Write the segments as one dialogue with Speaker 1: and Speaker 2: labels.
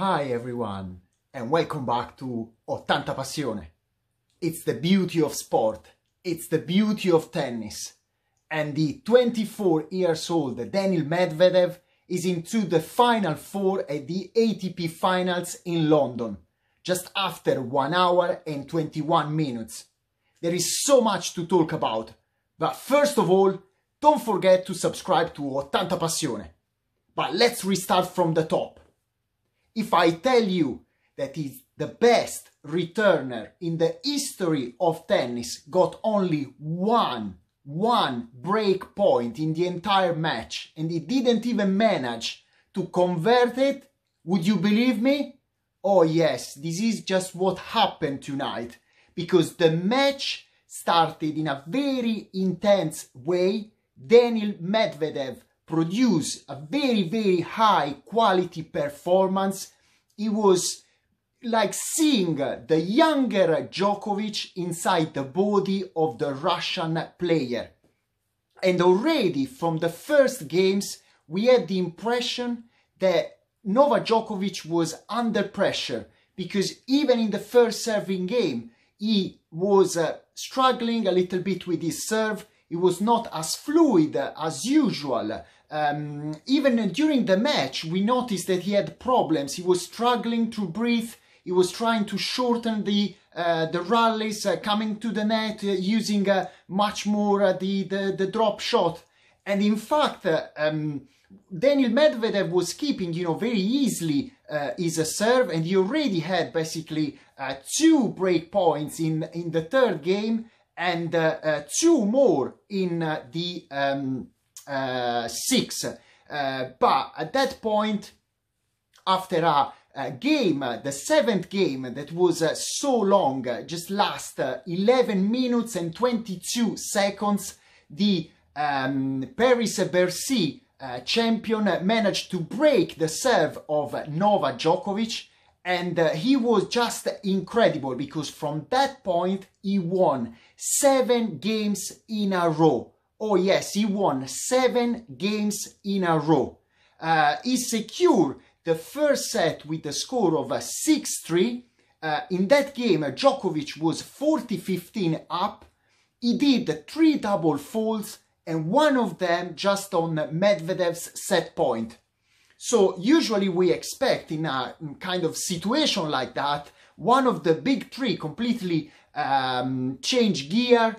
Speaker 1: Hi everyone, and welcome back to Tanta Passione. It's the beauty of sport, it's the beauty of tennis, and the 24-year-old Daniil Medvedev is into the Final Four at the ATP Finals in London, just after 1 hour and 21 minutes. There is so much to talk about, but first of all, don't forget to subscribe to Tanta Passione. But let's restart from the top. If I tell you that he's the best returner in the history of tennis, got only one break point in the entire match, and he didn't even manage to convert it, would you believe me? Oh yes, this is just what happened tonight, because the match started in a very intense way. Daniil Medvedev produced a very high quality performance. It was like seeing the younger Djokovic inside the body of the Russian player. And already from the first games we had the impression that Novak Djokovic was under pressure, because even in the first serving game he was struggling a little bit with his serve. It was not as fluid as usual. Even during the match, we noticed that he had problems. He was struggling to breathe. He was trying to shorten the rallies, coming to the net, using much more the drop shot. And in fact, Daniil Medvedev was keeping, very easily his serve, and he already had basically 2 break points in the third game, and 2 more in the 6th. But at that point, after a game, the 7th game that was so long, just last 11 minutes and 22 seconds, the Paris-Bercy champion managed to break the serve of Novak Djokovic. And he was just incredible, because from that point he won 7 games in a row. Oh yes, he won 7 games in a row. He secured the first set with a score of 6-3. In that game, Djokovic was 40-15 up. He did 3 double faults, and one of them just on Medvedev's set point. So usually we expect in a kind of situation like that, one of the big 3 completely change gear,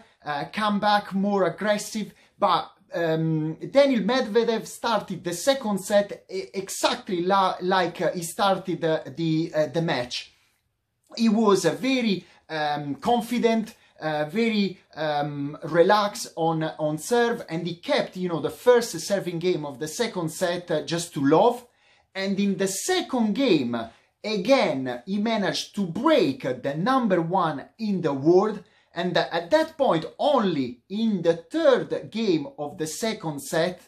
Speaker 1: come back more aggressive. But Daniil Medvedev started the second set exactly like he started the match. He was very confident, very relaxed on serve, and he kept the first serving game of the second set just to love. And in the second game again he managed to break the #1 in the world. And at that point, only in the third game of the second set,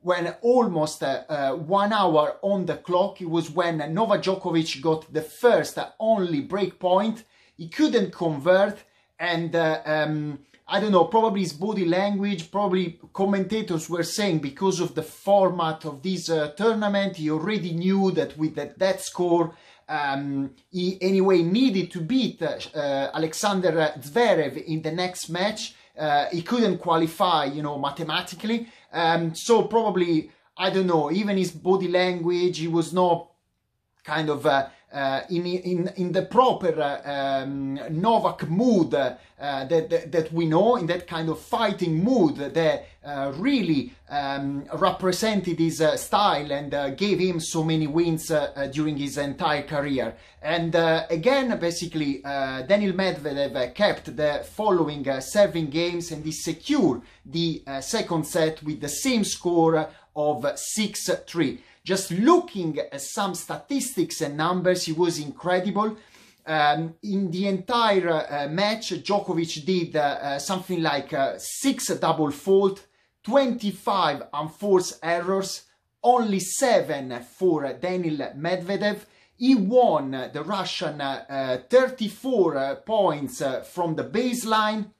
Speaker 1: when almost 1 hour on the clock, it was when Novak Djokovic got the first only break point. He couldn't convert, and I don't know, probably his body language, probably commentators were saying because of the format of this tournament, he already knew that with that score, he anyway needed to beat Alexander Zverev in the next match. He couldn't qualify, mathematically. So probably, I don't know, even his body language, he was not kind of in the proper Novak mood that we know, in that kind of fighting mood that really represented his style and gave him so many wins during his entire career. And again, basically, Daniil Medvedev kept the following serving games, and he secured the second set with the same score of 6-3. Just looking at some statistics and numbers, he was incredible. In the entire match, Djokovic did something like 6 double fault, 25 unforced errors, only 7 for Daniil Medvedev. He won the Russian 34 points from the baseline.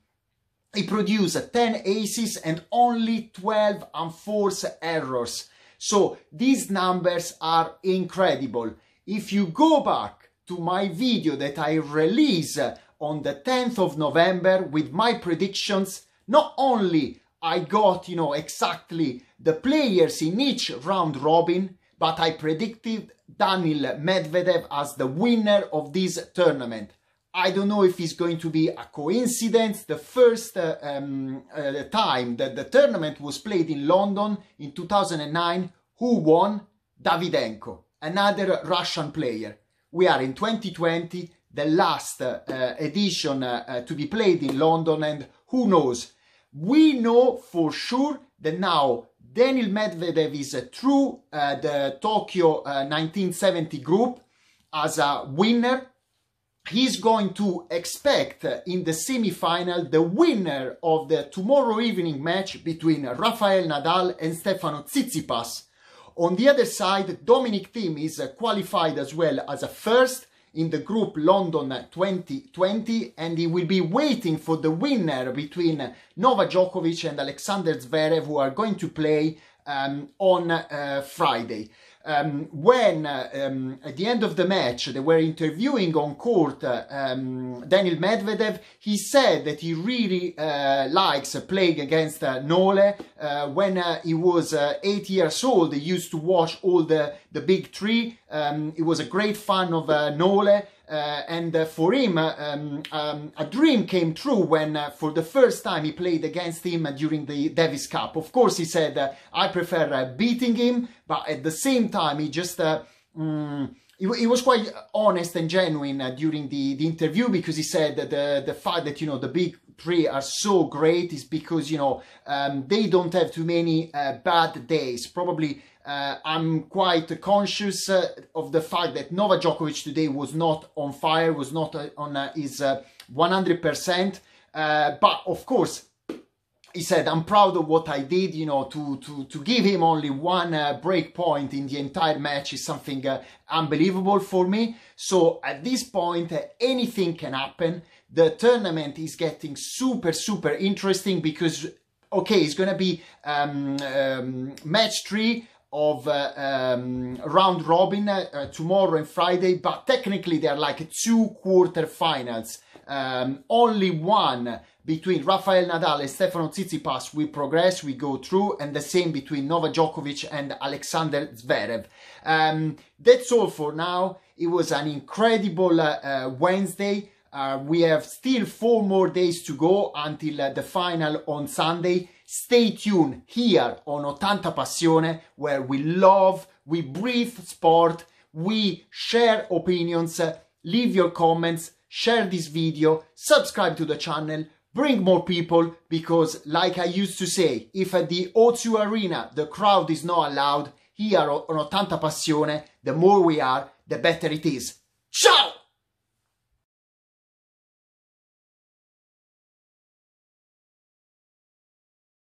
Speaker 1: He produced 10 aces and only 12 unforced errors. So these numbers are incredible. If you go back to my video that I released on the 10th of November with my predictions, not only I got, exactly the players in each round robin, but I predicted Daniil Medvedev as the winner of this tournament. I don't know if it's going to be a coincidence. The first time that the tournament was played in London in 2009, who won? Davydenko, another Russian player. We are in 2020, the last edition to be played in London, and who knows? We know for sure that now Daniil Medvedev is through the Tokyo 1970 group as a winner. He's going to expect in the semi-final the winner of the tomorrow evening match between Rafael Nadal and Stefano Tsitsipas. On the other side, Dominic Thiem is qualified as well as a first in the group London 2020, and he will be waiting for the winner between Novak Djokovic and Alexander Zverev, who are going to play on Friday. When at the end of the match they were interviewing on court Daniil Medvedev, he said that he really likes playing against Nole. When he was 8 years old, he used to watch all the big three. He was a great fan of Nole. And for him, a dream came true when for the first time he played against him during the Davis Cup. Of course, he said, I prefer beating him, but at the same time, he just... he was quite honest and genuine during the interview, because he said that the fact that, the big three are so great is because, they don't have too many bad days. Probably I'm quite conscious of the fact that Novak Djokovic today was not on fire, was not on his 100%. But of course, he said, I'm proud of what I did, to give him only one break point in the entire match is something unbelievable for me. So at this point, anything can happen. The tournament is getting super, super interesting because, okay, it's going to be match 3 of round robin tomorrow and Friday, but technically they are like 2 quarterfinals. Only one between Rafael Nadal and Stefano Tsitsipas will progress, we go through, and the same between Novak Djokovic and Alexander Zverev. That's all for now. It was an incredible Wednesday. We have still 4 more days to go until the final on Sunday. Stay tuned here on 80 Passione, where we love, we breathe sport, we share opinions. Leave your comments, share this video, subscribe to the channel, bring more people, because like I used to say, if at the O2 Arena the crowd is not allowed, here on 80 Passione, the more we are, the better it is. Ciao!